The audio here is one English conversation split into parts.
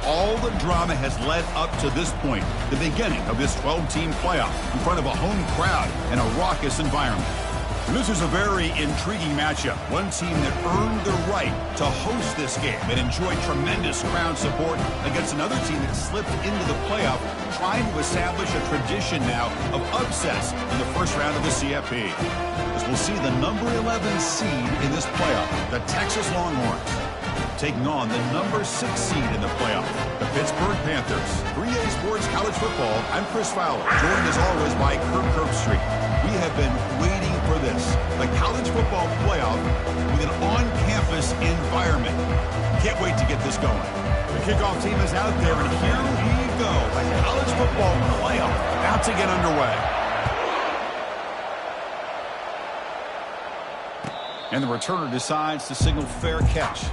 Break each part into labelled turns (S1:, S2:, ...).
S1: All the drama has led up to this point, the beginning of this 12-team playoff in front of a home crowd and a raucous environment. And this is a very intriguing matchup. One team that earned the right to host this game and enjoy tremendous crowd support against another team that slipped into the playoff, trying to establish a tradition now of upsets in the first round of the CFP. As we'll see the number 11 seed in this playoff, the Texas Longhorns, taking on the number 6 seed in the playoff, the Pittsburgh Panthers. 3A Sports College Football, I'm Chris Fowler, joined as always by Kirk Kirkstreet. We have been waiting for this, the college football playoff with an on-campus environment. Can't wait to get this going. The kickoff team is out there, and here we go. The college football playoff about to get underway. And the returner decides to signal fair catch.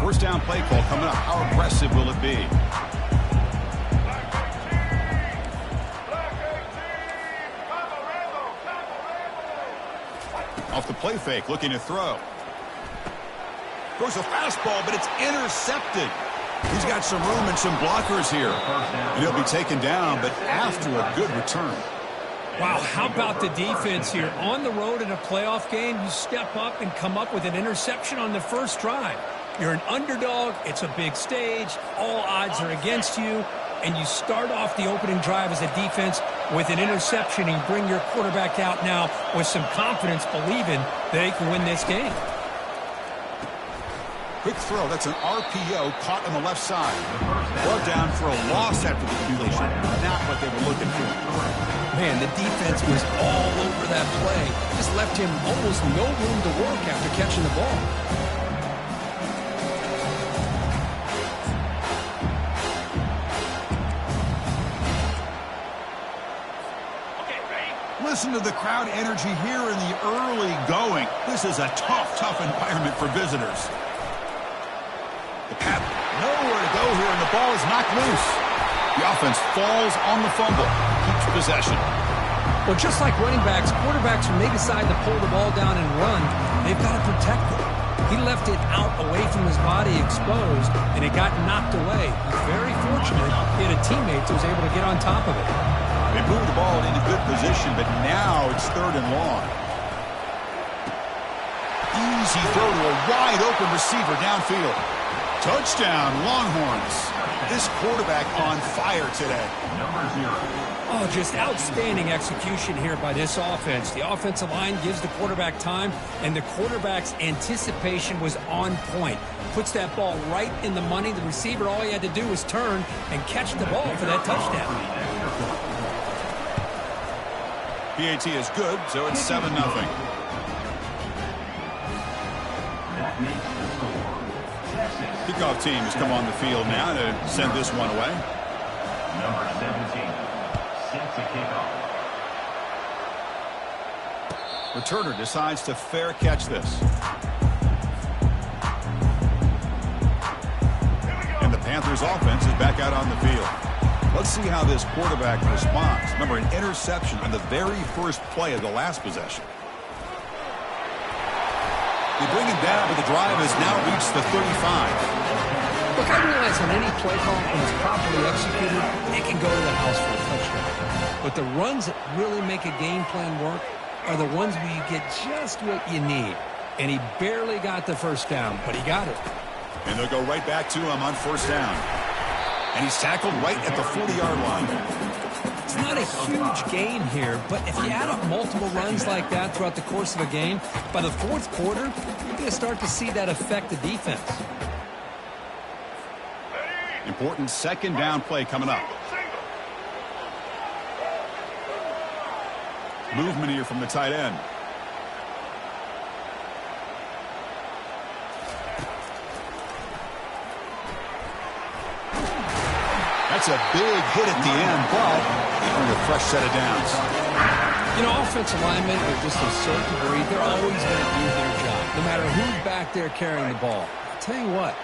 S1: First down play call coming up. How aggressive will it be? Off the play fake, looking to throw. Throws a fastball, but it's intercepted. He's got some room and some blockers here. And he'll be taken down, but after a good return.
S2: Wow, how about the defense here? On the road in a playoff game, you step up and come up with an interception on the first drive. You're an underdog. It's a big stage. All odds are against you. And you start off the opening drive as a defense with an interception. And you bring your quarterback out now with some confidence, believing that they can win this game.
S1: Quick throw. That's an RPO caught on the left side. Brought down for a loss after the completion. Not what they were looking for.
S2: Man, the defense was all over that play. Just left him almost no room to work after catching the ball.
S1: Listen to the crowd energy here in the early going. This is a tough environment for visitors. The Pat, nowhere to go here, and the ball is knocked loose. The offense falls on the fumble, keeps possession.
S2: Well, just like running backs, quarterbacks, when they decide to pull the ball down and run, they've got to protect it. He left it out away from his body exposed, and it got knocked away. He's very fortunate he had a teammate that was able to get on top of it.
S1: They moved the ball into good position, but now it's 3rd and long. Easy throw to a wide-open receiver downfield. Touchdown, Longhorns. This quarterback on fire today.
S2: Oh, just outstanding execution here by this offense. The offensive line gives the quarterback time, and the quarterback's anticipation was on point. Puts that ball right in the money. The receiver, all he had to do was turn and catch the ball for that touchdown.
S1: PAT is good, so it's 7-0. Kickoff team has come on the field now to send this one away.
S3: Number 17 sets a kickoff.
S1: Returner decides to fair catch this. And the Panthers offense is back out on the field. Let's see how this quarterback responds. Remember, an interception on the very first play of the last possession. They bring him down, but the drive has now reached the 35.
S2: Look, I realize on any play call, when it's properly executed, it can go to the house for a touchdown. But the runs that really make a game plan work are the ones where you get just what you need. And he barely got the first down, but he got it.
S1: And they'll go right back to him on first down. And he's tackled right at the 40-yard line.
S2: It's not a huge gain here, but if you add up multiple runs like that throughout the course of a game, by the fourth quarter, you're going to start to see that affect the defense.
S1: Important second down play coming up. Movement here from the tight end. That's a big hit at the end, but earned a fresh set of downs.
S2: You know, offensive linemen are just a certain breed. They're always going to do their job, no matter who's back there carrying the ball. I'll tell you what,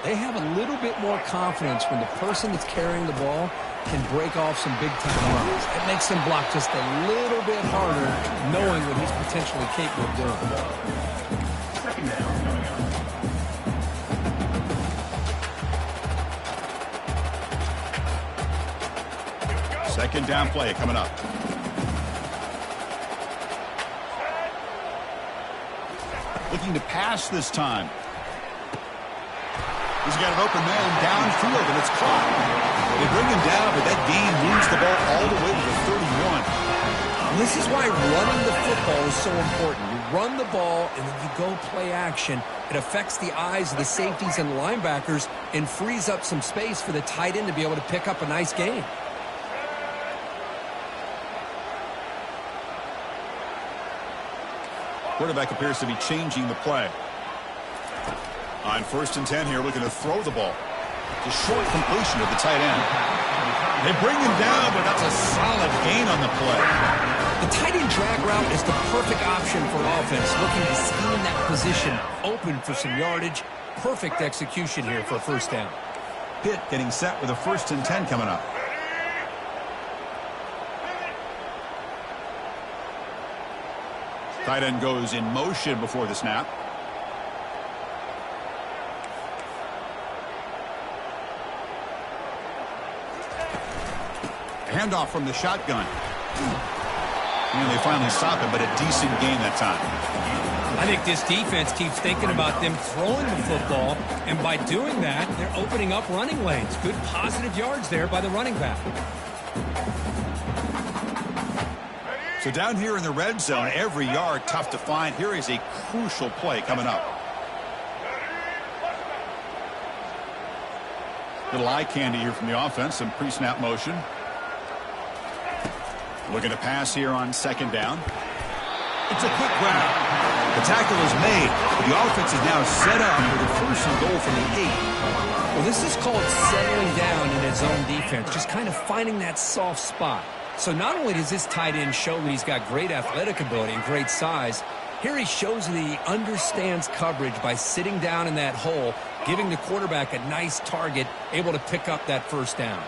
S2: they have a little bit more confidence when the person that's carrying the ball can break off some big-time runs. It makes them block just a little bit harder, knowing what he's potentially capable of doing.
S1: Second down play coming up. Looking to pass this time. He's got an open man downfield, and it's caught. They bring him down, but that gain moves the ball all the way to the 31.
S2: And this is why running the football is so important. You run the ball, and then you go play action. It affects the eyes of the safeties and linebackers and frees up some space for the tight end to be able to pick up a nice gain.
S1: Quarterback appears to be changing the play. On 1st and 10 here, looking to throw the ball. It's a short completion of the tight end. They bring him down, but that's a solid gain on the play.
S2: The tight end drag route is the perfect option for offense, looking to scheme that position open for some yardage. Perfect execution here for a first down.
S1: Pitt getting set with a 1st and 10 coming up. Tight end goes in motion before the snap. Handoff from the shotgun. And they finally stop it, but a decent gain that time.
S2: I think this defense keeps thinking about them throwing the football, and by doing that, they're opening up running lanes. Good positive yards there by the running back.
S1: So down here in the red zone, every yard tough to find. Here is a crucial play coming up. Little eye candy here from the offense, some pre-snap motion. Looking to pass here on 2nd down. It's a quick grab. The tackle is made. The offense is now set up with a 1st and goal from the 8.
S2: Well, this is called settling down in his own defense, just kind of finding that soft spot. So not only does this tight end show that he's got great athletic ability and great size, here he shows that he understands coverage by sitting down in that hole, giving the quarterback a nice target, able to pick up that 1st down.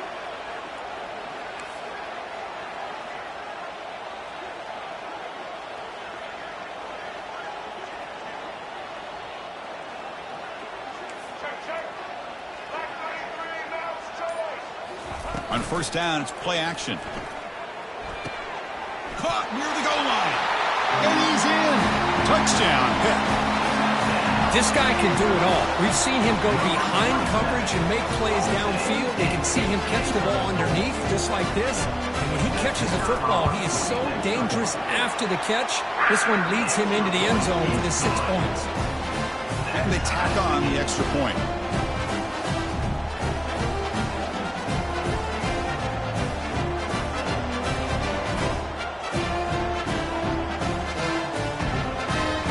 S1: On 1st down, it's play action. Caught near the goal line. And he's in. Touchdown, Pitt.
S2: This guy can do it all. We've seen him go behind coverage and make plays downfield. You can see him catch the ball underneath just like this. And when he catches a football, he is so dangerous after the catch. This one leads him into the end zone for the 6 points.
S1: And they tack on the extra point.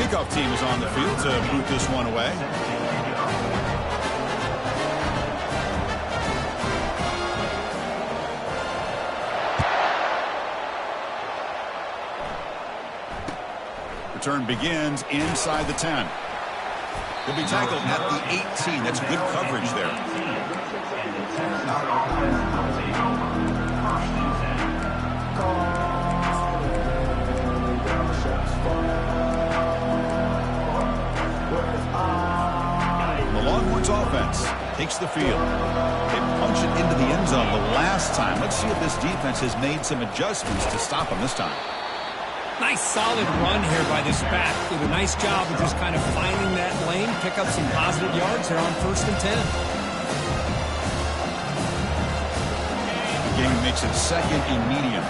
S1: Kickoff team is on the field to boot this one away. Return begins inside the 10. He'll be tackled at the 18. That's good coverage there. Longhorns offense takes the field. They punch it into the end zone the last time. Let's see if this defense has made some adjustments to stop them this time.
S2: Nice solid run here by this back. Did a nice job of just kind of finding that lane, pick up some positive yards there on 1st and 10.
S1: The game makes it 2nd and medium.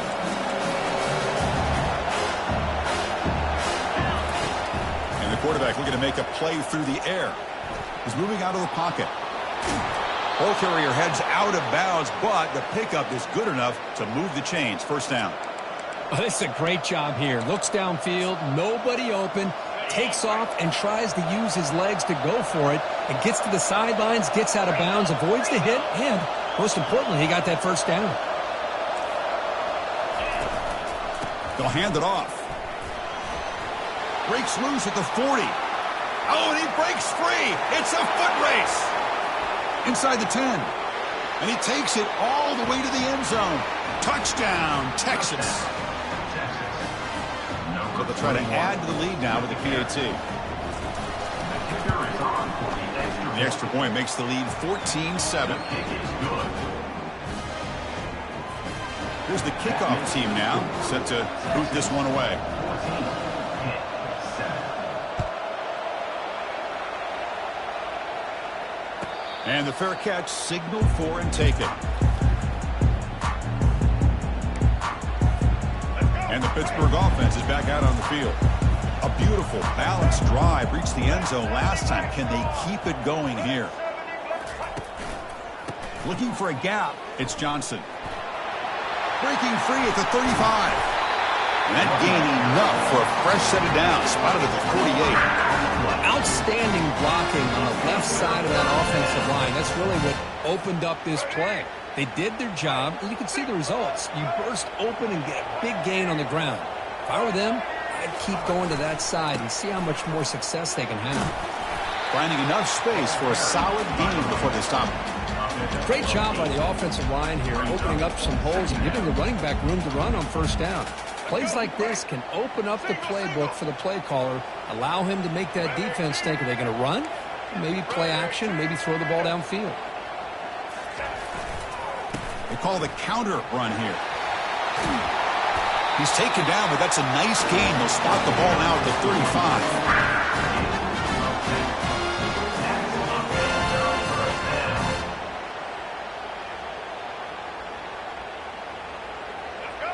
S1: And the quarterback looking to make a play through the air. He's moving out of the pocket. Ball carrier heads out of bounds, but the pickup is good enough to move the chains. 1st down.
S2: Oh, this is a great job here. Looks downfield, nobody open, takes off and tries to use his legs to go for it. And gets to the sidelines, gets out of bounds, avoids the hit, and most importantly, he got that 1st down.
S1: They'll hand it off. Breaks loose at the 40. Oh, and he breaks free. It's a foot race. Inside the 10. And he takes it all the way to the end zone. Touchdown, Texas. So they'll try to add to the lead now with the PAT. The extra point makes the lead 14-7. Here's the kickoff team now, set to boot this one away. And the fair catch signaled for and taken. And the Pittsburgh offense is back out on the field. A beautiful, balanced drive reached the end zone last time. Can they keep it going here? Looking for a gap. It's Johnson. Breaking free at the 35. And that gained enough for a fresh set of downs. Spotted at the 48.
S2: Outstanding blocking on the left side of that offensive line. That's really what opened up this play. They did their job, and you can see the results. You burst open and get a big gain on the ground. If I were them, I'd keep going to that side and see how much more success they can have.
S1: Finding enough space for a solid gain before they stop.
S2: Great job by the offensive line here, opening up some holes and giving the running back room to run on first down. Plays like this can open up the playbook for the play caller, allow him to make that defense think, are they going to run? Maybe play action, maybe throw the ball downfield.
S1: They call the counter run here. He's taken down, but that's a nice gain. They'll spot the ball now at the 35.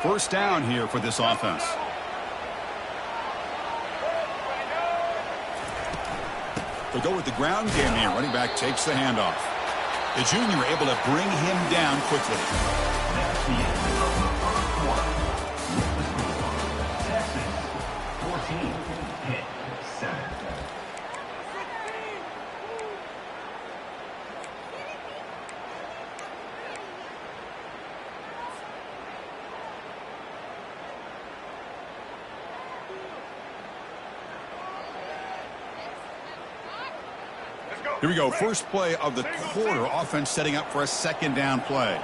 S1: First down here for this offense. They go with the ground game here. Running back takes the handoff. The junior able to bring him down quickly.
S3: Texas 14, Pitt 7.
S1: Here we go. First play of the quarter. Offense setting up for a second down play.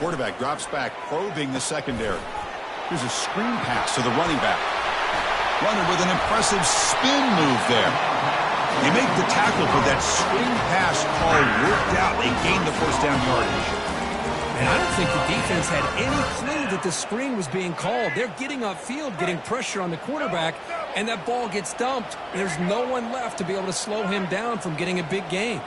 S1: Quarterback drops back, probing the secondary. Here's a screen pass to the running back. Runner with an impressive spin move there. They make the tackle, but that screen pass call worked out. They gained the first down yardage.
S2: And I don't think the defense had any clue that the screen was being called. They're getting upfield, getting pressure on the quarterback, and that ball gets dumped. There's no one left to be able to slow him down from getting a big gain.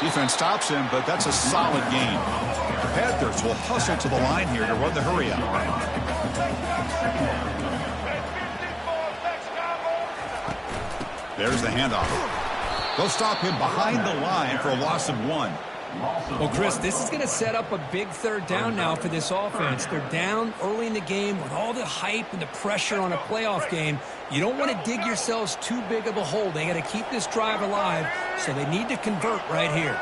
S1: Defense stops him, but that's a solid gain. The Panthers will hustle to the line here to run the hurry out. There's the handoff. They'll stop him behind the line for a loss of 1.
S2: Well, Chris, this is going to set up a big third down now for this offense. They're down early in the game with all the hype and the pressure on a playoff game. You don't want to dig yourselves too big of a hole. They got to keep this drive alive, so they need to convert right here.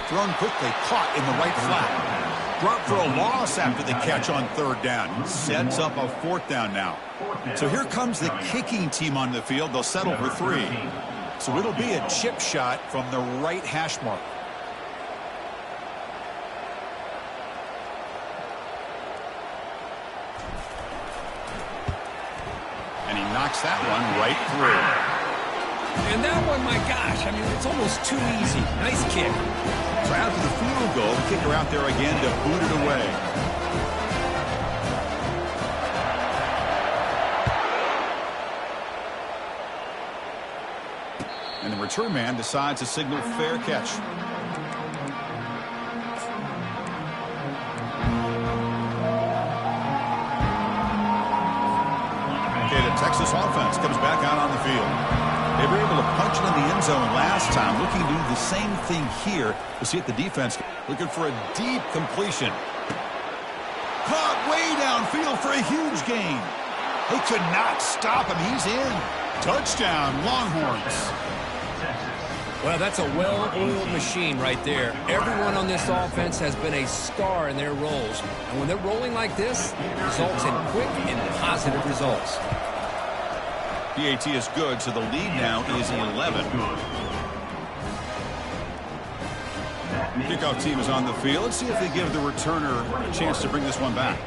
S1: Thrown quickly, caught in the right flat. Drop for a loss after the catch on third down. Sets up a fourth down now. So here comes the kicking team on the field. They'll settle for 3. So it'll be a chip shot from the right hash mark. And he knocks that one right through.
S2: And that one, my gosh, I mean, it's almost too easy. Nice kick.
S1: So after the field goal, the kicker out there again to boot it away. And the return man decides to signal fair catch. Okay, the Texas offense comes back out on the field. They were able to punch it in the end zone last time. Looking to do the same thing here. To see if the defense looking for a deep completion. Caught way downfield for a huge gain. They could not stop him. He's in. Touchdown, Longhorns.
S2: Well, that's a well-oiled machine right there. Everyone on this offense has been a star in their roles. And when they're rolling like this, it results in quick and positive results.
S1: PAT is good, so the lead now is 11. Kickoff team is on the field. Let's see if they give the returner a chance to bring this one back.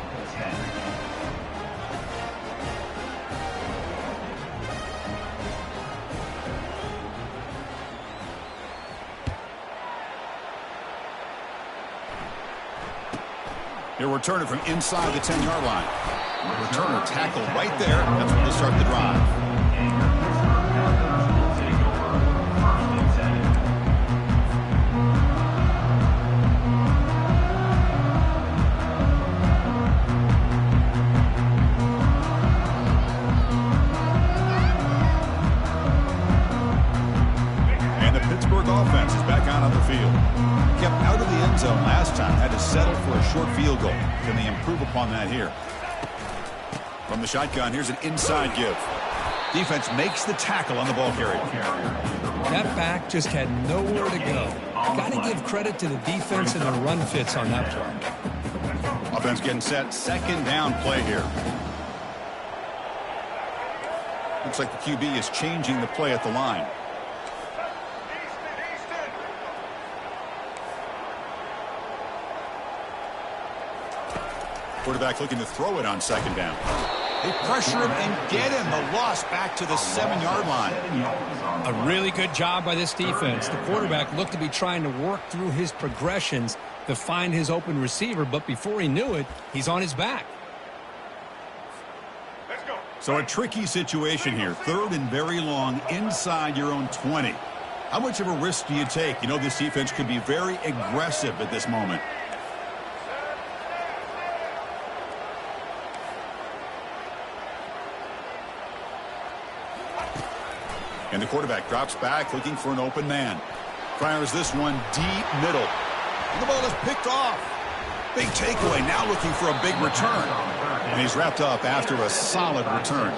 S1: He'll return it from inside the 10-yard line. Returner tackled right there. That's where they start the drive. Offense is back out on the field. Kept out of the end zone last time. Had to settle for a short field goal. Can they improve upon that here? From the shotgun, here's an inside give. Defense makes the tackle on the ball carrier.
S2: That back just had nowhere to go. Got to give credit to the defense and the run fits on that play.
S1: Offense getting set. Second down play here. Looks like the QB is changing the play at the line. Quarterback looking to throw it on second down. They pressure him and get him. The loss back to the 7-yard line.
S2: A really good job by this defense. The quarterback looked to be trying to work through his progressions to find his open receiver, but before he knew it, he's on his back.
S1: So a tricky situation here. Third and very long inside your own 20. How much of a risk do you take? You know this defense could be very aggressive at this moment. And the quarterback drops back looking for an open man. Fires this one deep middle. And the ball is picked off. Big takeaway, now looking for a big return. And he's wrapped up after a solid return.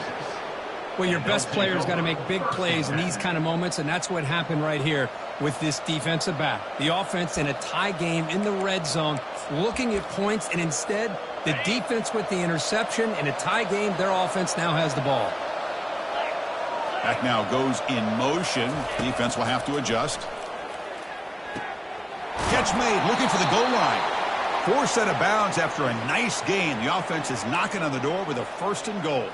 S2: Well, your best player's got to make big plays in these kind of moments, and that's what happened right here with this defensive back. The offense in a tie game in the red zone, looking at points, and instead the defense with the interception. In a tie game, their offense now has the ball.
S1: Back now goes in motion. Defense will have to adjust. Catch made, looking for the goal line. Forced out of bounds after a nice game. The offense is knocking on the door with a first and goal.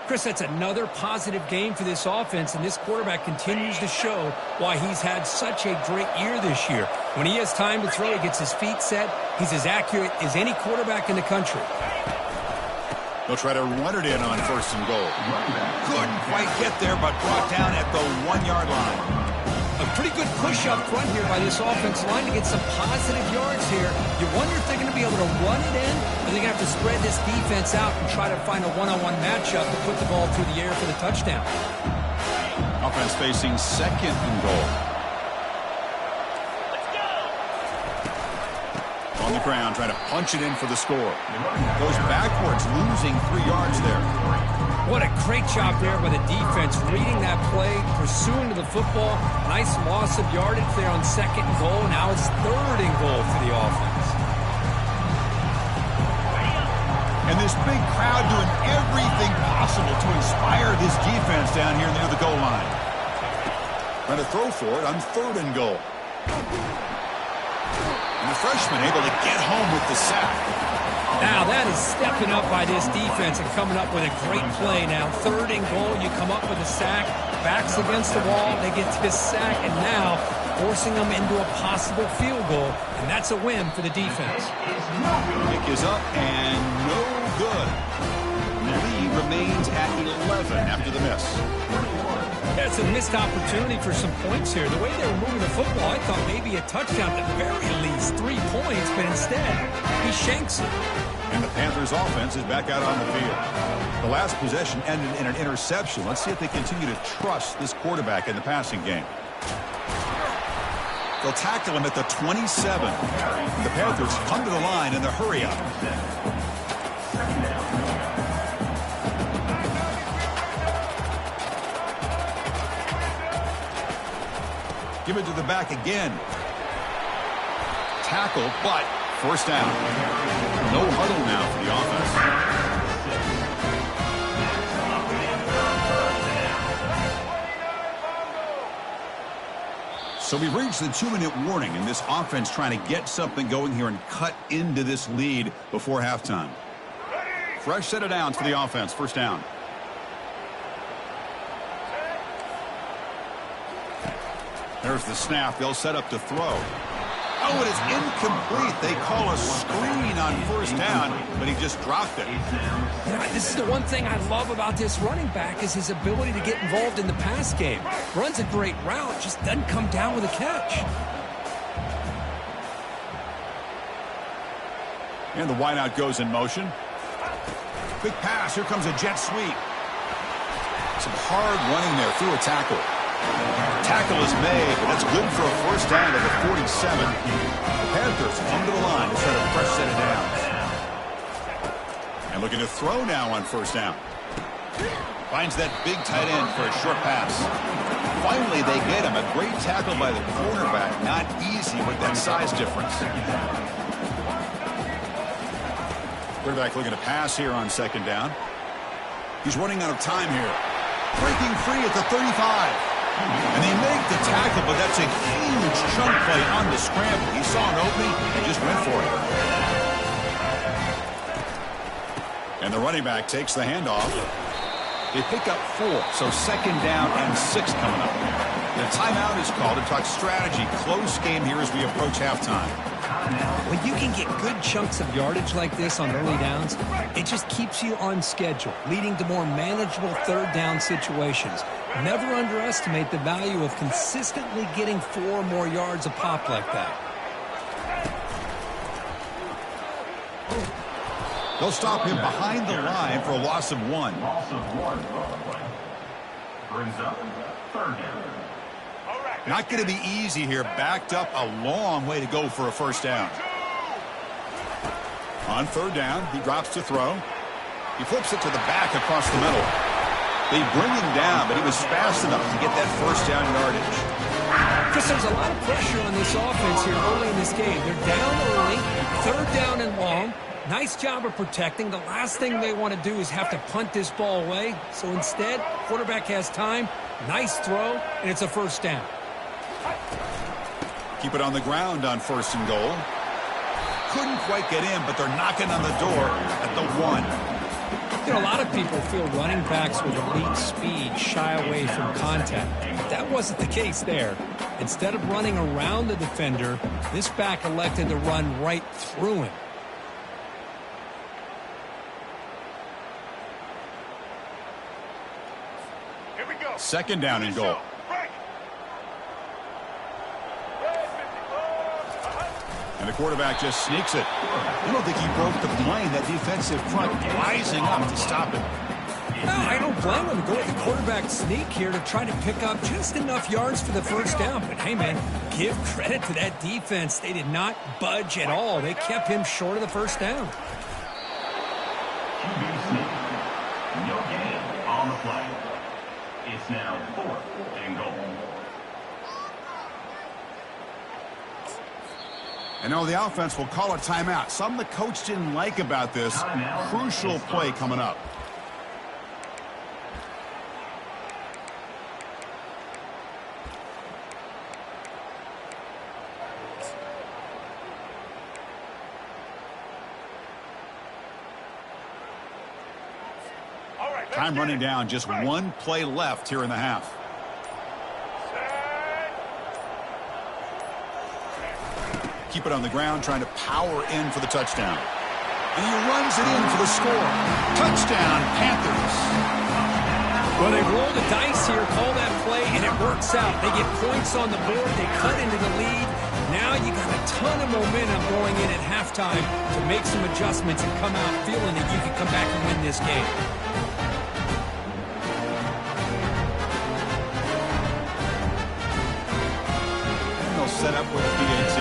S2: Chris, that's another positive game for this offense, and this quarterback continues to show why he's had such a great year this year. When he has time to throw, he gets his feet set. He's as accurate as any quarterback in the country.
S1: They'll try to run it in on first and goal. Couldn't quite get there, but brought down at the 1-yard line.
S2: A pretty good push up front here by this offensive line to get some positive yards here. You wonder if they're going to be able to run it in, or they're going to have to spread this defense out and try to find a one-on-one matchup to put the ball through the air for the touchdown.
S1: Offense facing second and goal. On the ground, trying to punch it in for the score. Goes backwards, losing 3 yards there.
S2: What a great job there by the defense, reading that play, pursuing to the football. Nice loss of yardage there on second and goal. Now it's third and goal for the offense.
S1: And this big crowd doing everything possible to inspire this defense down here near the goal line. Trying to throw for it on third and goal. And the freshman able to get home with the sack.
S2: Now that is stepping up by this defense and coming up with a great play. Now third and goal, you come up with a sack, backs against the wall, they get this sack, and now forcing them into a possible field goal, and that's a win for the defense.
S1: Kick is up and no good. The lead remains at 11 after the miss.
S2: That's a missed opportunity for some points here. The way they were moving the football, I thought maybe a touchdown at the very least, 3 points, but instead he shanks it.
S1: And the Panthers offense is back out on the field. The last possession ended in an interception. Let's see if they continue to trust this quarterback in the passing game. They'll tackle him at the 27. The Panthers come to the line in the hurry up. Give it to the back again. Tackle, but first down. No huddle now for the offense. So we've reached the 2-minute warning, and this offense trying to get something going here and cut into this lead before halftime. Fresh set of downs for the offense. First down. There's the snap. They'll set up to throw. Oh, it is incomplete. They call a screen on first down, but he just dropped it.
S2: Yeah, this is the one thing I love about this running back is his ability to get involved in the pass game. Runs a great route, just doesn't come down with a catch.
S1: And the wideout goes in motion. Quick pass. Here comes a jet sweep. Some hard running there through a tackle. Tackle is made, but that's good for a first down at the 47. The Panthers come to the line to set a fresh set of downs. And looking to throw now on first down. Finds that big tight end for a short pass. Finally, they get him. A great tackle by the cornerback. Not easy with that size difference. Quarterback looking to pass here on second down. He's running out of time here. Breaking free at the 35. And they make the tackle, but that's a huge chunk play on the scramble. He saw an opening and just went for it. And the running back takes the handoff. They pick up 4, so second down and 6 coming up. The timeout is called to talk strategy. Close game here as we approach halftime.
S2: When you can get good chunks of yardage like this on early downs, it just keeps you on schedule, leading to more manageable third down situations. Never underestimate the value of consistently getting 4 or more yards a pop like that.
S1: They'll stop him behind the line for a loss of 1.
S3: Loss of 1. Brings up third down.
S1: Not going to be easy here. Backed up a long way to go for a first down. On third down, he drops to throw. He flips it to the back across the middle. They bring him down, but he was fast enough to get that first down yardage.
S2: Chris, there's a lot of pressure on this offense here early in this game. They're down early, third down and long. Nice job of protecting. The last thing they want to do is have to punt this ball away. So instead, quarterback has time, nice throw, and it's a first down.
S1: Keep it on the ground on first and goal. Couldn't quite get in, but they're knocking on the door at the 1.
S2: You know, a lot of people feel running backs with elite speed shy away from contact. But that wasn't the case there. Instead of running around the defender, this back elected to run right through him.
S1: Here we go. Second down and goal. And the quarterback just sneaks it. I don't think he broke the plane. That defensive front rising up to stop it.
S2: No, I don't blame him. Go with the quarterback sneak here to try to pick up just enough yards for the first down. But, hey, man, give credit to that defense. They did not budge at all. They kept him short of the first down.
S3: QB sneak. No gain on the play. It's now 4th and goal.
S1: And now the offense will call a timeout. Something the coach didn't like about this. Crucial play coming up. Time running down. Just 1 play left here in the half. Keep it on the ground, trying to power in for the touchdown. And he runs it in for the score. Touchdown, Panthers.
S2: Well, they roll the dice here, call that play, and it works out. They get points on the board. They cut into the lead. Now you got a ton of momentum going in at halftime to make some adjustments and come out feeling that you can come back and win this game.
S1: And they'll set up with a PA2.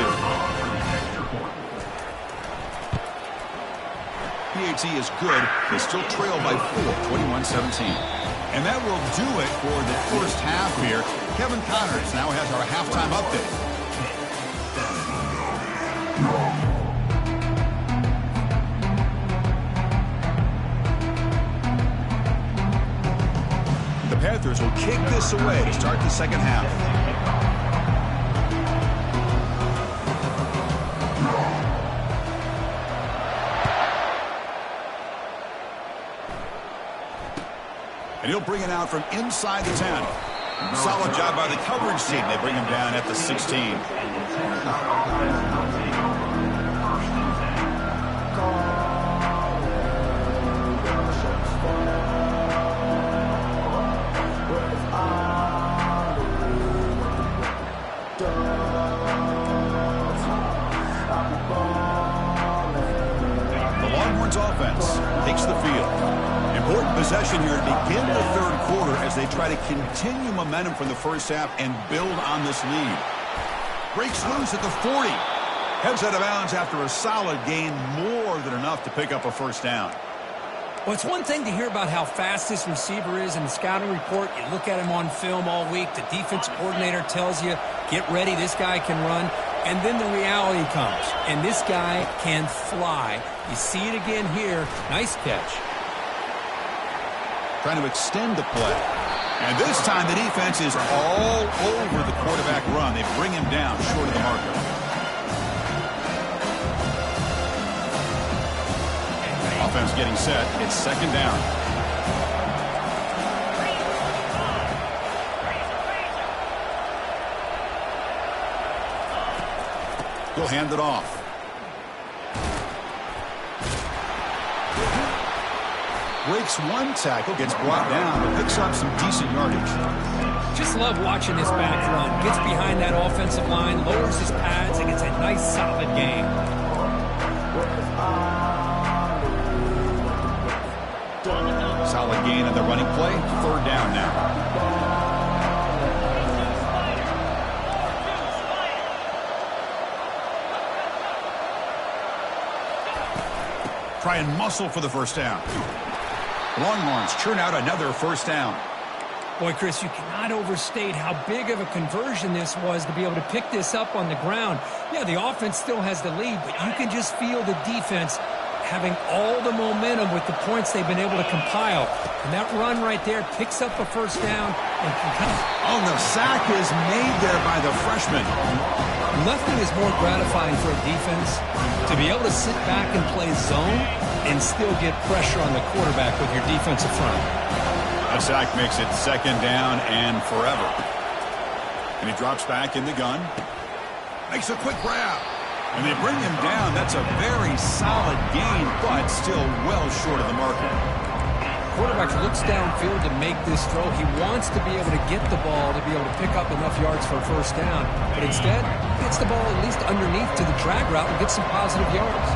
S1: PAT is good. They still trail by 4, 21-17. And that will do it for the first half here. Kevin Connors now has our halftime update. The Panthers will kick this away to start the second half. And he'll bring it out from inside the 10. Solid job by the coverage team. They bring him down at the 16. The Longhorns offense takes the field. Important possession here to begin the third quarter as they try to continue momentum from the first half and build on this lead. Breaks loose at the 40. Heads out of bounds after a solid gain, more than enough to pick up a first down.
S2: Well, it's one thing to hear about how fast this receiver is in the scouting report. You look at him on film all week. The defense coordinator tells you, get ready, this guy can run. And then the reality comes, and this guy can fly. You see it again here. Nice catch.
S1: Trying to extend the play. And this time the defense is all over the quarterback run. They bring him down short of the marker. Offense getting set. It's second down. He'll hand it off. Breaks one tackle, gets brought down, but picks up some decent yardage.
S2: Just love watching this back run. Gets behind that offensive line, lowers his pads, and gets a nice solid gain.
S1: Solid gain on the running play. Third down now. Try and muscle for the first down. Longhorns churn out another first down.
S2: Boy, Chris, you cannot overstate how big of a conversion this was to be able to pick this up on the ground. Yeah, the offense still has the lead, but you can just feel the defense having all the momentum with the points they've been able to compile. And that run right there picks up a first down and can kind of...
S1: Oh, the sack is made there by the freshman.
S2: Nothing is more gratifying for a defense to be able to sit back and play zone and still get pressure on the quarterback with your defensive front.
S1: That sack makes it second down and forever. And he drops back in the gun. Makes a quick grab. And they bring him down. That's a very solid gain, but still well short of the marker.
S2: Quarterback looks downfield to make this throw. He wants to be able to get the ball to be able to pick up enough yards for a first down. But instead, gets the ball at least underneath to the drag route and gets some positive yards.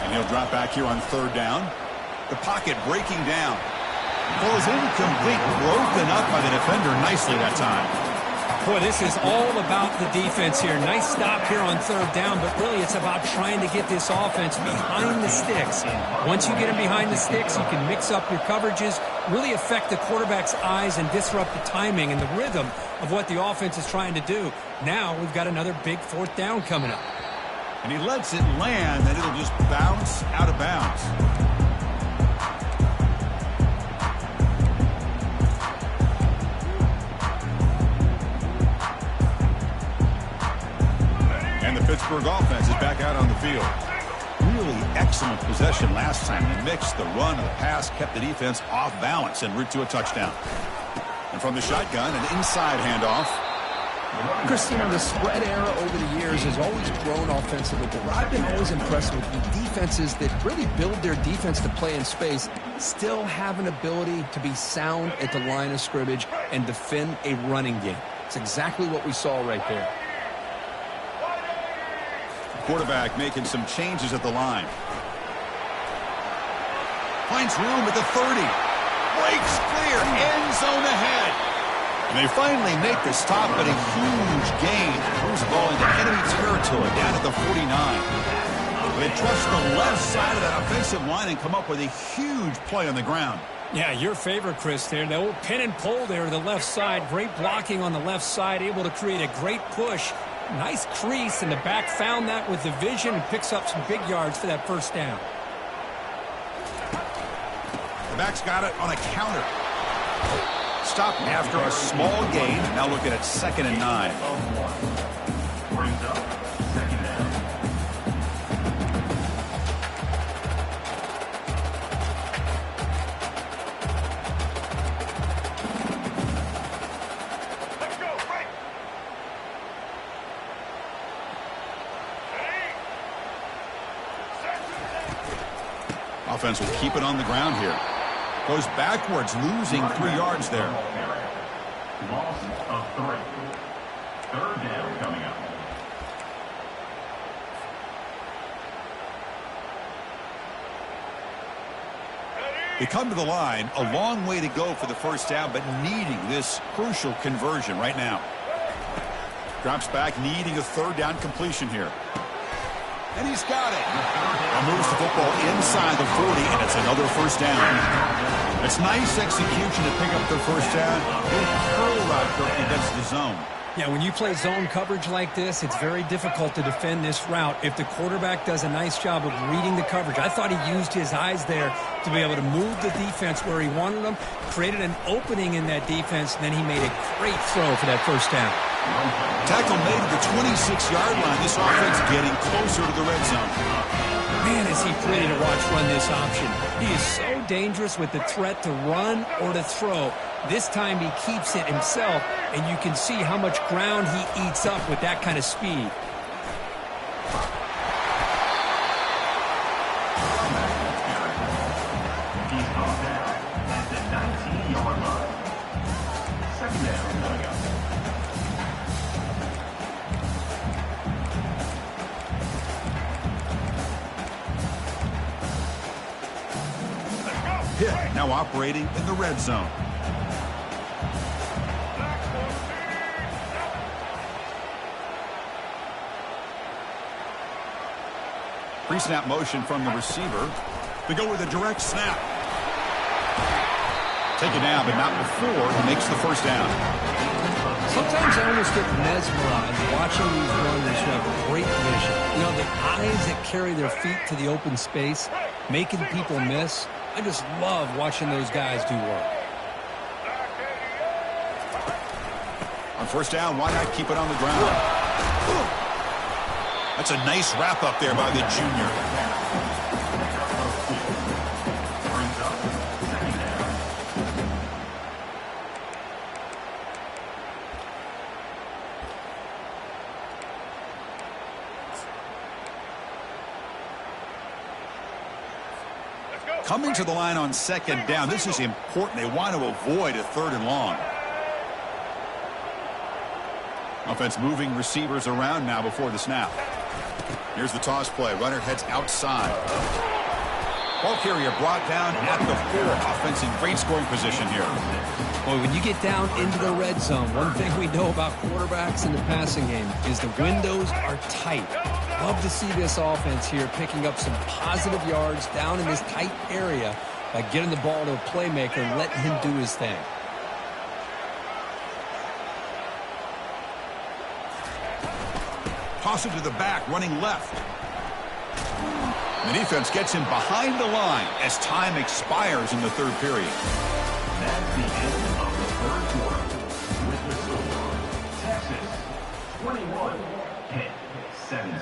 S1: And he'll drop back here on third down. The pocket breaking down. Ball is incomplete. Broken up by the defender nicely that time.
S2: Boy, this is all about the defense here. Nice stop here on third down, but really it's about trying to get this offense behind the sticks. Once you get them behind the sticks, you can mix up your coverages, really affect the quarterback's eyes and disrupt the timing and the rhythm of what the offense is trying to do. Now we've got another big fourth down coming up.
S1: And he lets it land, and it'll just bounce out of bounds. Pittsburgh offense is back out on the field. Really excellent possession last time. The mix, the run, and the pass kept the defense off balance en route to a touchdown. And from the shotgun, an inside handoff.
S4: Chris, you know, the spread era over the years has always grown offensively, but what I've been always impressed with the defenses that really build their defense to play in space still have an ability to be sound at the line of scrimmage and defend a running game. It's exactly what we saw right there.
S1: Quarterback making some changes at the line. Finds room at the 30. Breaks clear. End zone ahead. And they finally make the stop, but a huge gain. Moves the ball into enemy territory down at the 49. They trust the left side of that offensive line and come up with a huge play on the ground.
S2: Yeah, your favorite, Chris, there. The old pin and pull there to the left side. Great blocking on the left side. Able to create a great push. Nice crease, and the back found that with the vision and picks up some big yards for that first down.
S1: The back's got it on a counter. Stop after a small gain. Now looking at 2nd and 9.
S3: Brings up second down.
S1: Offense will keep it on the ground here. Goes backwards, losing 3 yards there.
S3: Loss of 3. Third down coming up.
S1: They come to the line, a long way to go for the first down, but needing this crucial conversion right now. Drops back, needing a third down completion here. And he's got it. And moves the football inside the 40, and it's another first down. It's nice execution to pick up the first down. Little curl route against the zone.
S2: Yeah, when you play zone coverage like this, it's very difficult to defend this route if the quarterback does a nice job of reading the coverage. I thought he used his eyes there to be able to move the defense where he wanted them, created an opening in that defense, and then he made a great throw for that first down.
S1: Tackle made at the 26-yard line. This offense getting closer to the red zone.
S2: Man, is he pretty to watch run this option. He is so dangerous with the threat to run or to throw. This time he keeps it himself, and you can see how much ground he eats up with that kind of speed.
S3: He's called down at the 19-yard line. Second down coming up.
S1: Pitt now operating in the red zone. Pre-snap motion from the receiver. They go with a direct snap. Take it down, but not before he makes the first down.
S2: Sometimes I almost get mesmerized watching these runners who have great vision. You know, the eyes that carry their feet to the open space, making people miss. I just love watching those guys do work.
S1: On first down, why not keep it on the ground? That's a nice wrap up there by the junior. Coming to the line on second down. This is important. They want to avoid a third and long. Offense moving receivers around now before the snap. Here's the toss play. Runner heads outside. Ball carrier brought down at the 4. Offense in great scoring position here.
S2: Boy, when you get down into the red zone, one thing we know about quarterbacks in the passing game is the windows are tight. Love to see this offense here picking up some positive yards down in this tight area by getting the ball to a playmaker and letting him do his thing.
S1: Toss it to the back, running left. The defense gets him behind the line as time expires in the third period.
S3: That's the end of the third quarter. With the score, Texas 21, Pitt 17.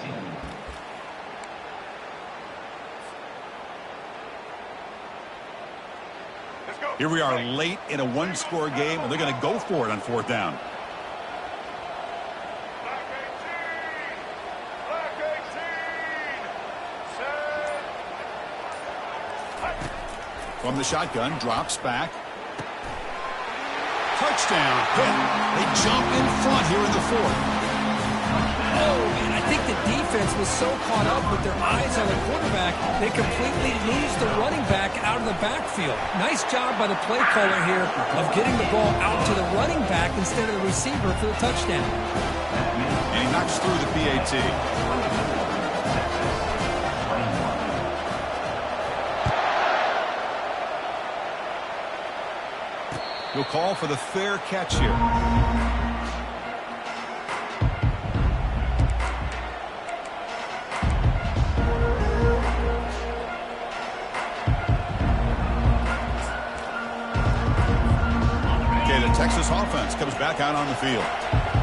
S1: Here we are late in a one-score game, and they're going to go for it on fourth down. From the shotgun, drops back. Touchdown. They jump in front here in the fourth.
S2: Oh, man, I think the defense was so caught up with their eyes on the quarterback, they completely lose the running back out of the backfield. Nice job by the play caller here of getting the ball out to the running back instead of the receiver for the touchdown.
S1: And he knocks through the PAT. He'll call for the fair catch here. Okay, the Texas offense comes back out on the field.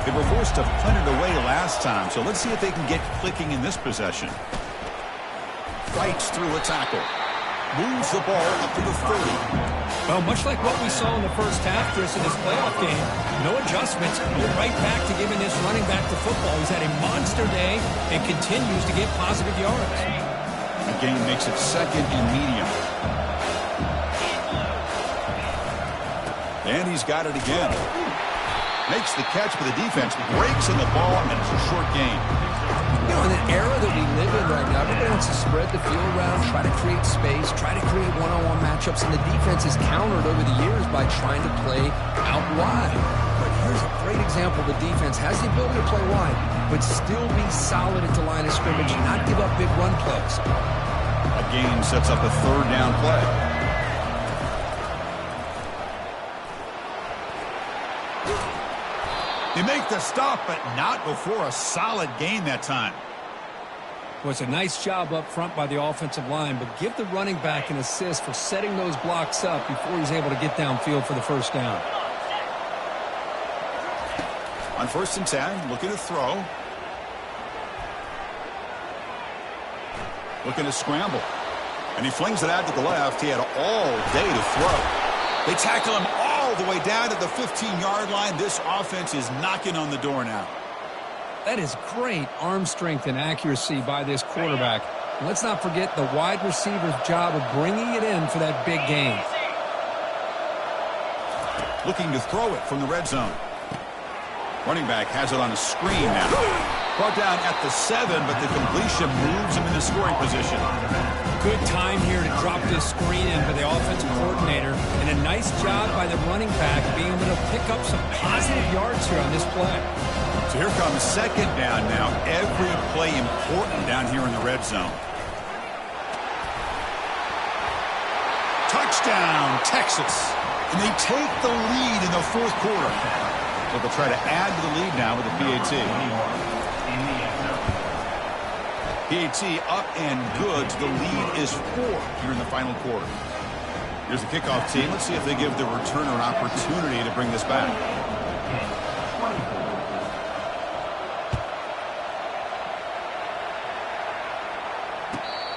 S1: They were forced to punt it away last time, so let's see if they can get clicking in this possession. Fights through a tackle. Moves the ball up to the 30.
S2: Well, much like what we saw in the first half, Chris, in this playoff game, no adjustments. We're right back to giving this running back the football. He's had a monster day and continues to get positive yards.
S1: gain makes it 2nd and medium. And he's got it again. Makes the catch, but the defense breaks in the ball, and it's a short gain.
S4: You know, in the era that we live in right now, everybody wants to spread the field around, try to create space, try to create one-on-one matchups, and the defense is countered over the years by trying to play out wide. But here's a great example. The defense has the ability to play wide, but still be solid at the line of scrimmage and not give up big run plays.
S1: A gain sets up a 3rd down play. They make the stop, but not before a solid gain that time.
S2: Well, it's a nice job up front by the offensive line, but give the running back an assist for setting those blocks up before he's able to get downfield for the 1st down.
S1: On 1st and 10, looking to throw. Looking to scramble. And he flings it out to the left. He had all day to throw. They tackle him all the way down to the 15-yard line. This offense is knocking on the door now.
S2: That is great arm strength and accuracy by this quarterback. And let's not forget the wide receiver's job of bringing it in for that big gain.
S1: Looking to throw it from the red zone. Running back has it on a screen now. Brought down at the 7, but the completion moves him into scoring position.
S2: Good time here to drop this screen in for the offensive coordinator, and a nice job by the running back being able to pick up some positive yards here on this play.
S1: So here comes 2nd down now. Every play important down here in the red zone. Touchdown, Texas. And they take the lead in the 4th quarter. So they'll try to add to the lead now with the PAT. PAT up and good. The lead is 4 here in the final quarter. Here's the kickoff team. Let's see if they give the returner an opportunity to bring this back.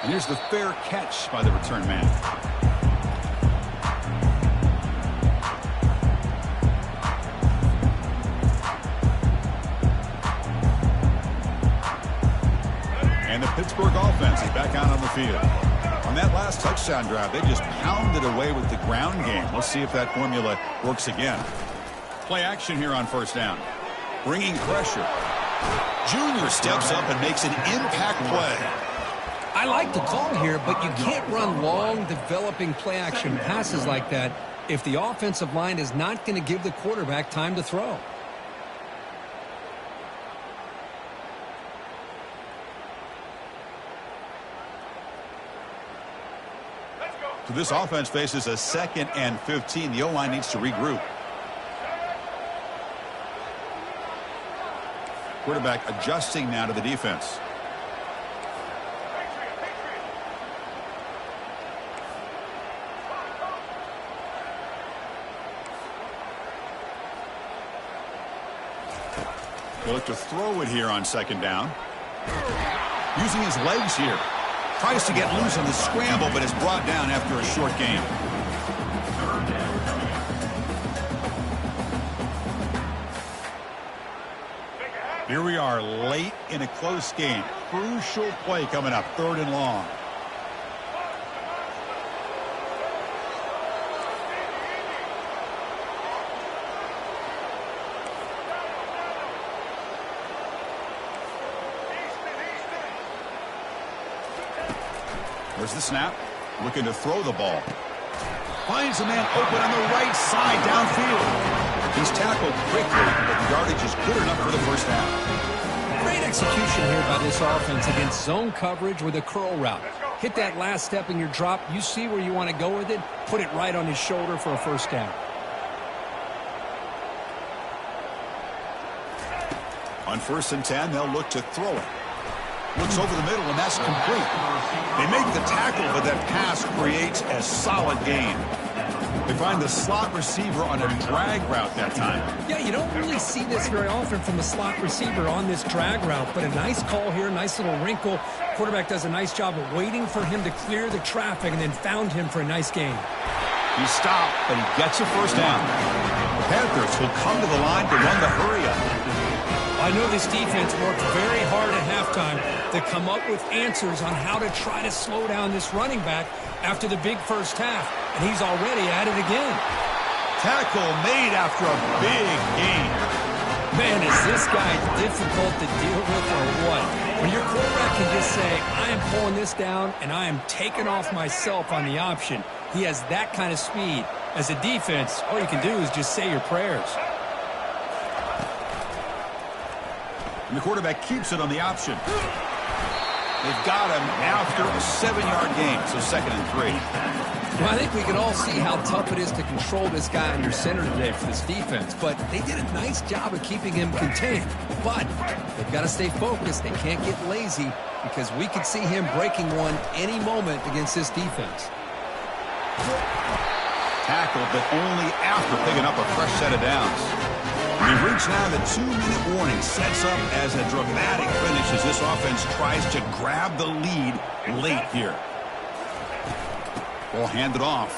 S1: And here's the fair catch by the return man. And the Pittsburgh offense is back out on the field. On that last touchdown drive, they just pounded away with the ground game. Let's see if that formula works again. Play action here on 1st down. Bringing pressure. Junior steps up and makes an impact play.
S2: I like the call here, but you can't run long, developing play-action passes like that if the offensive line is not going to give the quarterback time to throw.
S1: So this offense faces a 2nd and 15. The O-line needs to regroup. Quarterback adjusting now to the defense. They look to throw it here on 2nd down. Using his legs here. Tries to get loose on the scramble, but is brought down after a short gain. Here we are late in a close game. Crucial play coming up, 3rd and long. There's the snap. Looking to throw the ball. Finds a man open on the right side downfield. He's tackled quickly, but the yardage is good enough for the 1st down.
S2: Great execution here by this offense against zone coverage with a curl route. Hit that last step in your drop. You see where you want to go with it. Put it right on his shoulder for a 1st down.
S1: On 1st and 10, they'll look to throw it. Looks over the middle, and that's complete. They make the tackle, but that pass creates a solid gain. They find the slot receiver on a drag route that time.
S2: Yeah, you don't really see this very often from a slot receiver on this drag route, but a nice call here, nice little wrinkle. Quarterback does a nice job of waiting for him to clear the traffic and then found him for a nice gain.
S1: He stopped, but he gets a 1st down. The Panthers will come to the line to run the hurry up.
S2: I know this defense worked very hard at halftime to come up with answers on how to try to slow down this running back after the big first half, and he's already at it again.
S1: Tackle made after a big gain.
S2: Man, is this guy difficult to deal with or what? When your quarterback can just say, I am pulling this down and I am taking off myself on the option. He has that kind of speed. As a defense, all you can do is just say your prayers.
S1: And the quarterback keeps it on the option. They've got him after a 7-yard gain, so 2nd and 3.
S4: Well, I think we can all see how tough it is to control this guy under center today for this defense, but they did a nice job of keeping him contained. But they've got to stay focused. They can't get lazy because we could see him breaking one any moment against this defense.
S1: Tackled, but only after picking up a fresh set of downs. We've reached now the 2-minute warning. Sets up as a dramatic finish as this offense tries to grab the lead late here. Ball handed off.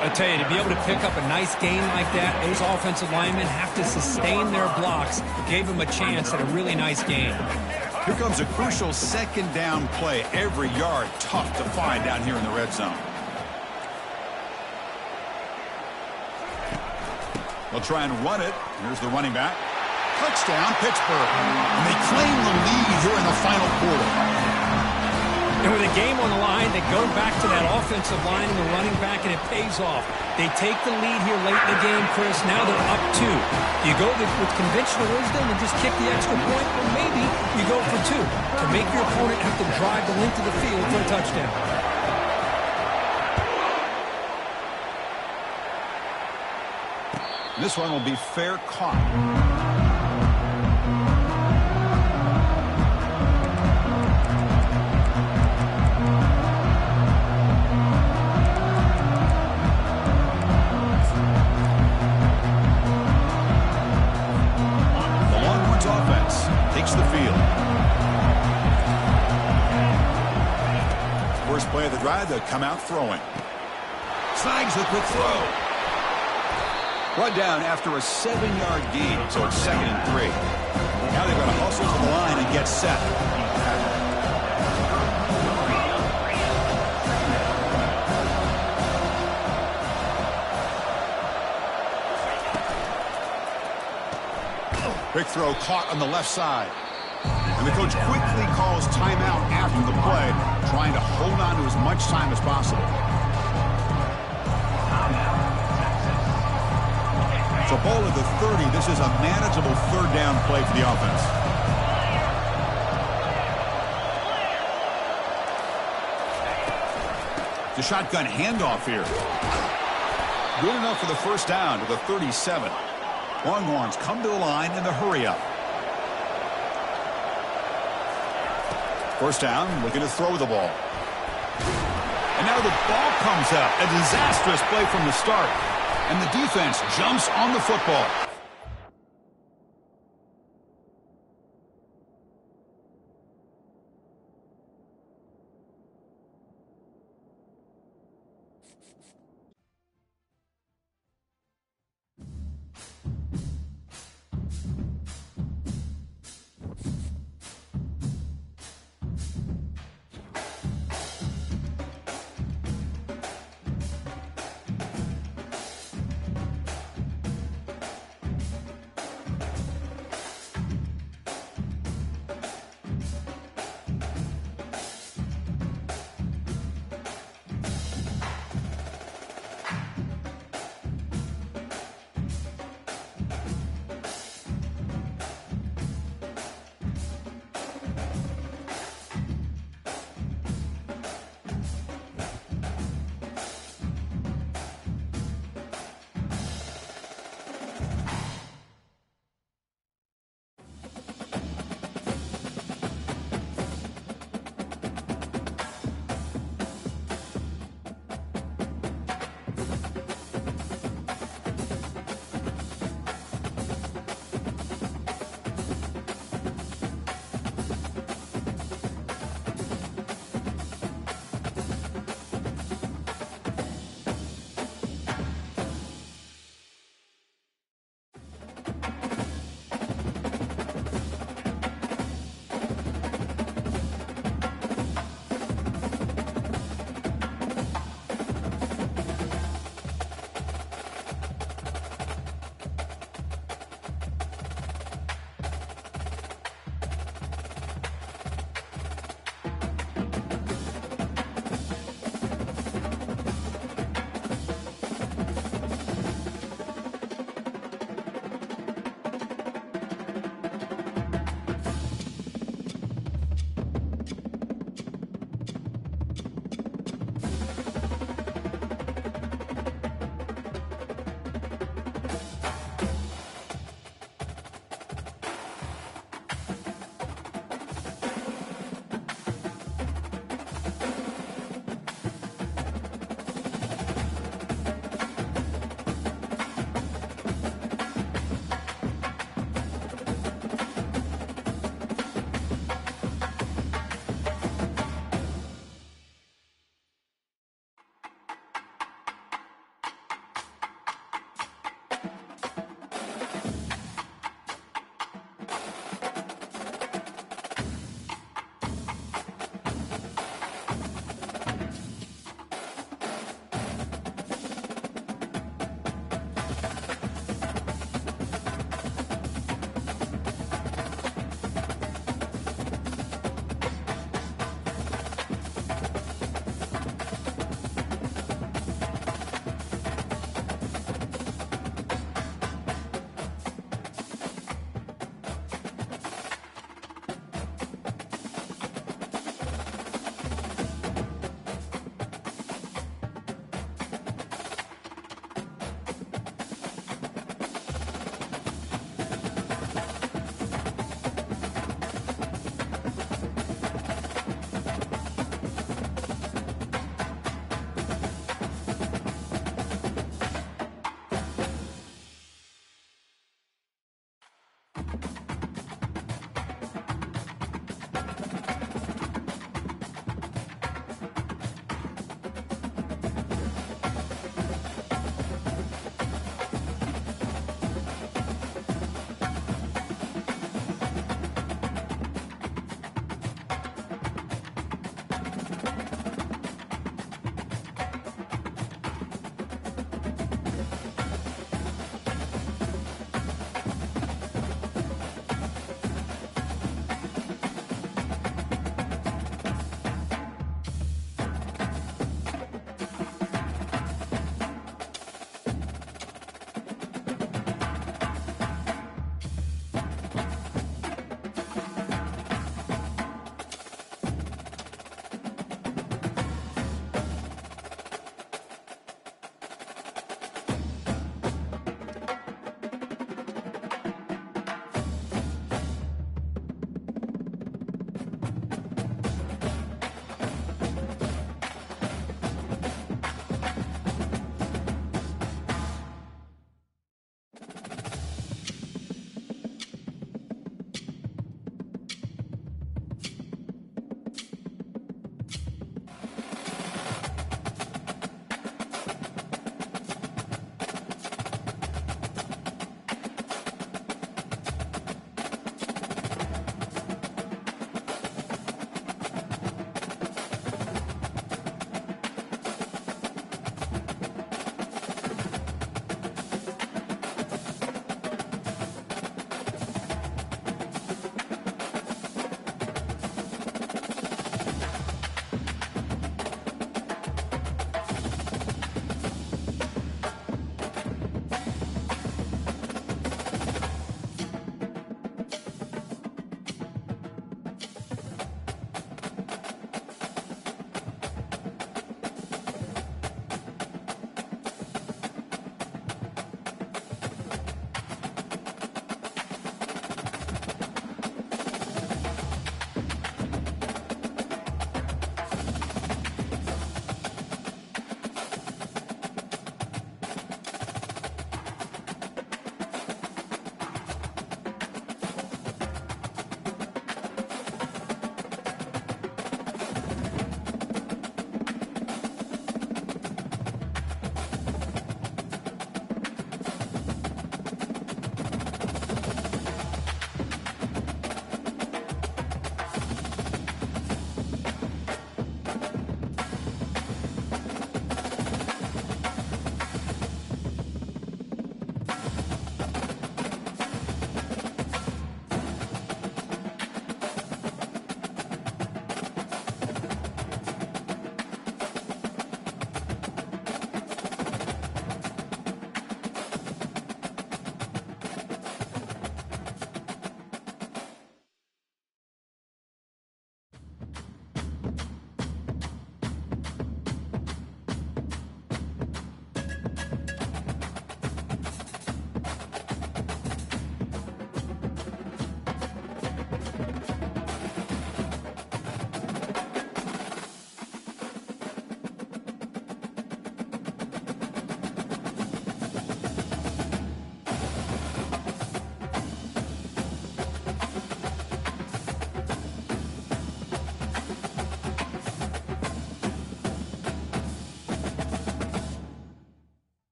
S2: I tell you, to be able to pick up a nice gain like that, those offensive linemen have to sustain their blocks. It gave them a chance at a really nice gain.
S1: Here comes a crucial 2nd down play. Every yard tough to find down here in the red zone. They'll try and run it. Here's the running back. Touchdown, Pittsburgh. And they claim the lead here in the final quarter.
S2: And with a game on the line, they go back to that offensive line and the running back, and it pays off. They take the lead here late in the game, Chris. Now they're up 2. Do you go with conventional wisdom and just kick the extra point? Or maybe you go for 2 to make your opponent have to drive the length of the field for a touchdown.
S1: This one will be fair caught. The Longhorns offense takes the field. First play of the drive, they'll come out throwing. Snags the quick throw. Run down after a 7-yard gain, so it's 2nd and 3. Now they've got to hustle to the line and get set. Quick throw caught on the left side. And the coach quickly calls timeout after the play, trying to hold on to as much time as possible. So ball at the 30. This is a manageable 3rd down play for the offense. The shotgun handoff here. Good enough for the 1st down to the 37. Longhorns come to the line in the hurry up. 1st down, looking to throw the ball. And now the ball comes out. A disastrous play from the start. And the defense jumps on the football.